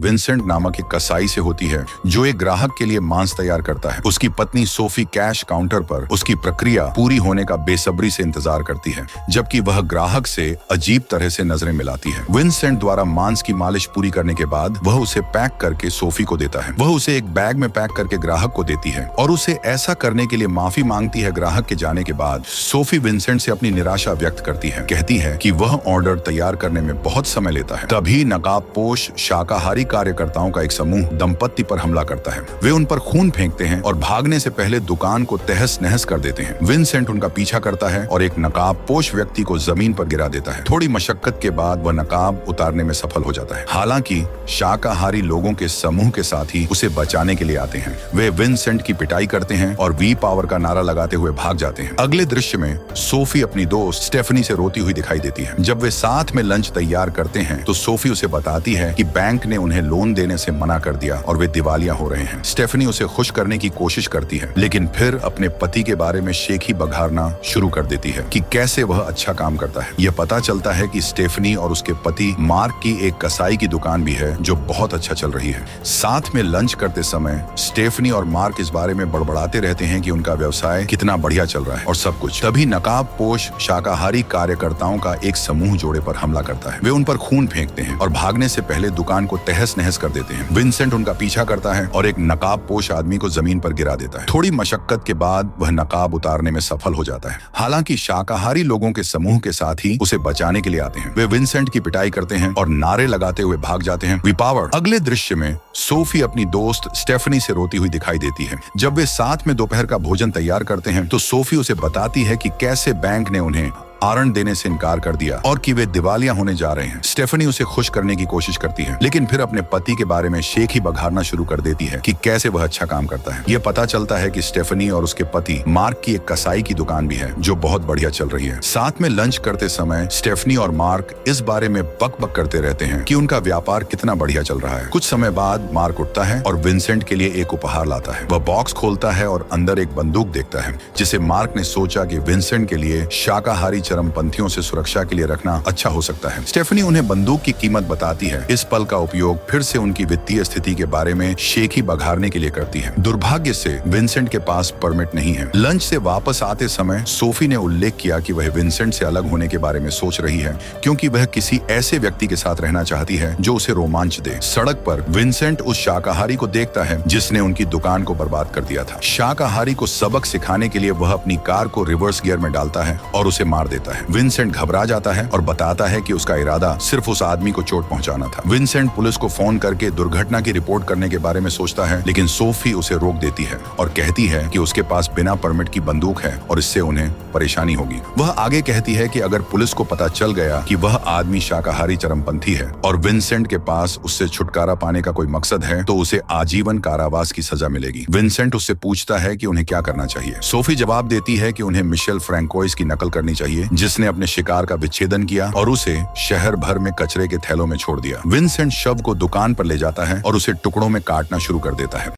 Vincent नामक एक कसाई से होती है जो एक ग्राहक के लिए मांस तैयार करता है। उसकी पत्नी सोफी कैश काउंटर पर उसकी प्रक्रिया पूरी होने का बेसब्री से इंतजार करती है, जबकि वह ग्राहक से अजीब तरह से नजरें मिलाती है। विंसेंट द्वारा मांस की मालिश पूरी करने के बाद वह उसे पैक करके सोफी को देता है। वह उसे एक बैग में पैक करके ग्राहक को देती है और उसे ऐसा करने के लिए माफी मांगती है। ग्राहक के जाने के बाद सोफी विंसेंट से अपनी निराशा व्यक्त करती है, कहती है कि वह ऑर्डर तैयार करने में बहुत समय लेता है। तभी नकाबपोश शाकाहारी कार्यकर्ताओं का एक समूह दंपत्ति पर हमला करता है। वे उन पर खून फेंकते हैं और भागने से पहले दुकान को तहस नहस कर देते हैं। विंसेंट उनका पीछा करता है और एक नकाबपोश व्यक्ति को जमीन पर गिरा देता है। थोड़ी मशक्कत के बाद वह नकाब उतारने में सफल हो जाता है। हालांकि शाकाहारी लोगों के समूह के साथी उसे बचाने के लिए आते हैं। वे विंसेंट की पिटाई करते हैं और वी पावर का नारा लगाते हुए भाग जाते हैं। अगले दृश्य में सोफी अपनी दोस्त स्टेफनी से रोती हुई दिखाई देती है। जब वे साथ में लंच तैयार करते हैं तो सोफी उसे बताती है कि बैंक ने उन्हें लोन देने से मना कर दिया और वे दिवालिया हो रहे हैं। स्टेफनी उसे खुश करने की कोशिश करती है, लेकिन फिर अपने पति के बारे में शेखी बघारना शुरू कर देती है कि कैसे वह अच्छा काम करता है। यह पता चलता है कि स्टेफनी और उसके पति मार्क की एक कसाई की दुकान भी है जो बहुत अच्छा चल रही है। साथ में लंच करते समय स्टेफनी और मार्क इस बारे में बड़बड़ाते रहते हैं कि उनका व्यवसाय कितना बढ़िया चल रहा है और सब कुछ। तभी नकाबपोश शाकाहारी कार्यकर्ताओं का एक समूह जोड़े पर हमला करता है। वे उन पर खून फेंकते हैं और भागने से पहले दुकान को तहस नहस कर देते हैं। विंसेंट उनका पीछा करता है और एक नकाबपोश आदमी को जमीन पर गिरा देता है। थोड़ी मशक्कत के बाद वह नकाब उतारने में सफल हो जाता है। हालांकि शाकाहारी लोगों के समूह के साथ ही उसे बचाने के लिए आते हैं। वे विंसेंट की पिटाई करते हैं और नारे लगाते हुए भाग जाते हैं, वी पावर। अगले दृश्य में सोफी अपनी दोस्त स्टेफनी से रोती हुई दिखाई देती है। जब वे साथ में दोपहर का भोजन तैयार करते हैं तो सोफी उसे बताती है कि कैसे बैंक ने उन्हें आरण देने से इनकार कर दिया और कि वे दिवालिया होने जा रहे हैं। स्टेफनी उसे खुश करने की कोशिश करती है, लेकिन फिर अपने पति के बारे में शेखी बघारना शुरू कर देती है कि कैसे वह अच्छा काम करता है। यह पता चलता है कि स्टेफनी और उसके पति मार्क की एक कसाई की दुकान भी है जो बहुत बढ़िया चल रही है। साथ में लंच करते समय स्टेफनी और मार्क इस बारे में बक करते रहते हैं कि उनका व्यापार कितना बढ़िया चल रहा है। कुछ समय बाद मार्क उठता है और विंसेंट के लिए एक उपहार लाता है। वह बॉक्स खोलता है और अंदर एक बंदूक देखता है, जिसे मार्क ने सोचा कि विंसेंट के लिए शाकाहारी चरमपंथियों से सुरक्षा के लिए रखना अच्छा हो सकता है। स्टेफनी उन्हें बंदूक की कीमत बताती है। इस पल का उपयोग फिर से उनकी वित्तीय स्थिति के बारे में शेखी बघारने के लिए करती है। दुर्भाग्य से विंसेंट के पास परमिट नहीं है। लंच से वापस आते समय सोफी ने उल्लेख किया कि वह विंसेंट से अलग होने के बारे में सोच रही है, क्योंकि वह किसी ऐसे व्यक्ति के साथ रहना चाहती है जो उसे रोमांच दे। सड़क पर विंसेंट उस शाकाहारी को देखता है जिसने उनकी दुकान को बर्बाद कर दिया था। शाकाहारी को सबक सिखाने के लिए वह अपनी कार को रिवर्स गियर में डालता है और उसे मार देता है। विंसेंट घबरा जाता है और बताता है कि उसका इरादा सिर्फ उस आदमी को चोट पहुंचाना था। विंसेंट पुलिस को फोन करके दुर्घटना की रिपोर्ट करने के बारे में सोचता है, लेकिन सोफी उसे रोक देती है और कहती है कि उसके पास बिना परमिट की बंदूक है और इससे उन्हें परेशानी होगी। वह आगे कहती है कि अगर पुलिस को पता चल गया कि वह आदमी शाकाहारी चरमपंथी है और विंसेंट के पास उससे छुटकारा पाने का कोई मकसद है तो उसे आजीवन कारावास की सजा मिलेगी। विंसेंट उससे पूछता है कि उन्हें क्या करना चाहिए। सोफी जवाब देती है कि उन्हें मिशेल फ्रैंकोइस की नकल करनी चाहिए, जिसने अपने शिकार का विच्छेदन किया और उसे शहर भर में कचरे के थैलों में छोड़ दिया। विंसेंट शव को दुकान पर ले जाता है और उसे टुकड़ों में काटना शुरू कर देता है।